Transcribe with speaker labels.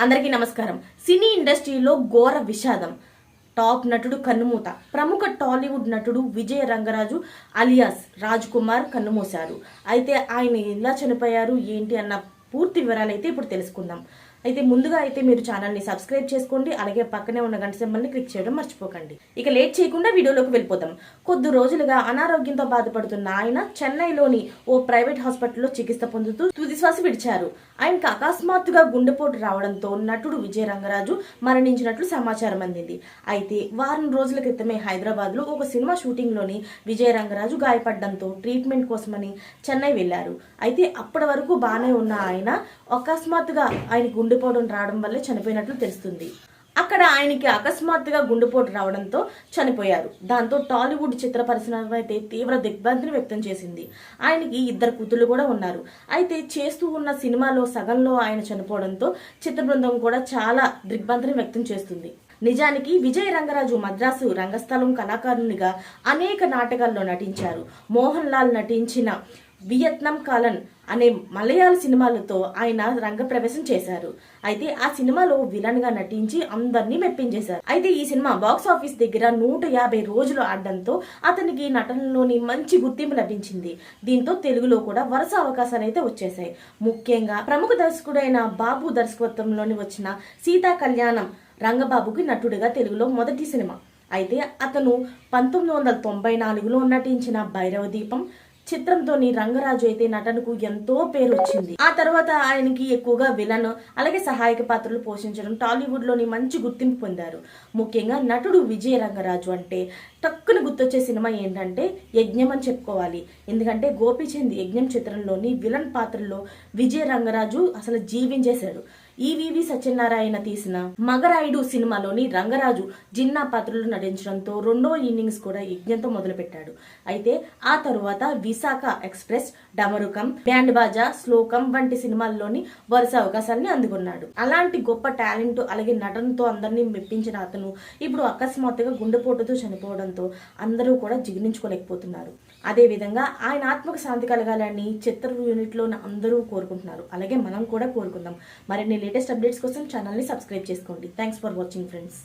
Speaker 1: అందరికీ నమస్కారం. సినీ ఇండస్ట్రీలో ఘోర విషాదం. టాప్ నటుడు కన్నుమూత. ప్రముఖ టాలీవుడ్ నటుడు విజయ్ రంగరాజు అలియాస్ రాజ్ కుమార్ కన్నుమూశారు. అయితే ఆయన ఎలా చనిపోయారు ఏంటి అన్న పూర్తి వివరాలు అయితే ఇప్పుడు తెలుసుకుందాం. అయితే ముందుగా అయితే మీరు ఛానల్ని సబ్స్క్రైబ్ చేసుకోండి. అలాగే పక్కనే ఉన్న గంట సింబల్ని క్లిక్ చేయడం మర్చిపోకండి. ఇక లేట్ చేయకుండా వీడియోలోకి వెళ్ళిపోదాం. కొద్ది రోజులుగా అనారోగ్యంతో బాధపడుతున్న ఆయన చెన్నైలోని ఓ ప్రైవేట్ హాస్పిటల్లో చికిత్స పొందుతూ తుదిశ్వాస విడిచారు. ఆయనకు అకస్మాత్తుగా గుండెపోటు రావడంతో నటుడు విజయ్ రంగరాజు మరణించినట్లు సమాచారం అందింది. అయితే వారం రోజుల క్రితమే హైదరాబాద్ లో ఒక సినిమా షూటింగ్ లోని విజయ్ రంగరాజు గాయపడడంతో ట్రీట్మెంట్ కోసమని చెన్నై వెళ్లారు. అయితే అప్పటి వరకు బాగానే ఉన్న ఆయన అకస్మాత్తుగా ఆయన గుండెపోటు రావడం వల్లే చనిపోయినట్లు తెలుస్తుంది. అక్కడ ఆయనకి అకస్మాత్తుగా గుండెపోటు రావడంతో చనిపోయారు. దాంతో టాలీవుడ్ చిత్ర పరిశ్రమ అయితే తీవ్ర దిగ్భ్రాంతిని వ్యక్తం చేసింది. ఆయనకి 2 కూతుళ్లు కూడా ఉన్నారు. అయితే చేస్తూ ఉన్న సినిమాలో సగంలో ఆయన చనిపోవడంతో చిత్ర బృందం కూడా చాలా దిగ్భ్రాంతిని వ్యక్తం చేస్తుంది. నిజానికి విజయ్ రంగరాజు మద్రాసు రంగస్థలం కళాకారునిగా అనేక నాటకాల్లో నటించారు. మోహన్ లాల్ నటించిన వియత్నాం కాలన్ అనే మలయాళ సినిమాలతో ఆయన రంగప్రవేశం చేశారు. అయితే ఆ సినిమాలో విలన్ గా నటించి అందరినీ మెప్పించేశారు. అయితే ఈ సినిమా బాక్స్ ఆఫీస్ దగ్గర 150 రోజులు ఆడడంతో అతనికి నటనలోని మంచి గుర్తింపు లభించింది. దీంతో తెలుగులో కూడా వరుస అవకాశాలు అయితే వచ్చేసాయి. ముఖ్యంగా ప్రముఖ దర్శకుడైన బాబు దర్శకత్వంలోని వచ్చిన సీతా కళ్యాణం రంగబాబుకి నటుడిగా తెలుగులో మొదటి సినిమా. అయితే అతను 1994లో నటించిన భైరవ దీపం చిత్రంతోని రంగరాజు అయితే నటనకు ఎంతో పేరు వచ్చింది. ఆ తర్వాత ఆయనకి ఎక్కువగా విలన్ అలాగే సహాయక పాత్రలు పోషించడం టాలీవుడ్ లోని మంచి గుర్తింపు పొందారు. ముఖ్యంగా నటుడు విజయ రంగరాజు అంటే టక్కున గుర్తొచ్చే సినిమా ఏంటంటే యజ్ఞం అని చెప్పుకోవాలి. ఎందుకంటే గోపీచంద్ యజ్ఞం చిత్రంలోని విలన్ పాత్రలో విజయ రంగరాజు అసలు జీవించేశాడు. ఈవీవి సత్యనారాయణ తీసిన మగరాయుడు సినిమాలోని రంగరాజు జిన్నా పాత్రలో నటించడంతో 2వ ఇన్నింగ్స్ కూడా యజ్ఞంతో మొదలుపెట్టాడు. అయితే ఆ తరువాత విశాఖ ఎక్స్ప్రెస్, డమరుకం, బ్యాండ్ బాజా, శ్లోకం వంటి సినిమాల్లోని వరుస అవకాశాన్ని అందుకున్నాడు. అలాంటి గొప్ప టాలెంట్ అలాగే నటనతో అందరినీ మెప్పించిన అతను ఇప్పుడు అకస్మాత్తుగా గుండెపోటుతో చనిపోవడంతో అందరూ కూడా జీర్ణించుకోలేకపోతున్నారు. అదే విధంగా ఆయన ఆత్మకు శాంతి కలగాలని చిత్ర యూనిట్ లో అందరూ కోరుకుంటున్నారు. అలాగే మనం కూడా కోరుకుందాం. మరిన్ని లేటెస్ట్ అప్డేట్స్ కోసం ఛానల్ని సబ్స్క్రైబ్ చేసుకోండి. Thanks for watching friends.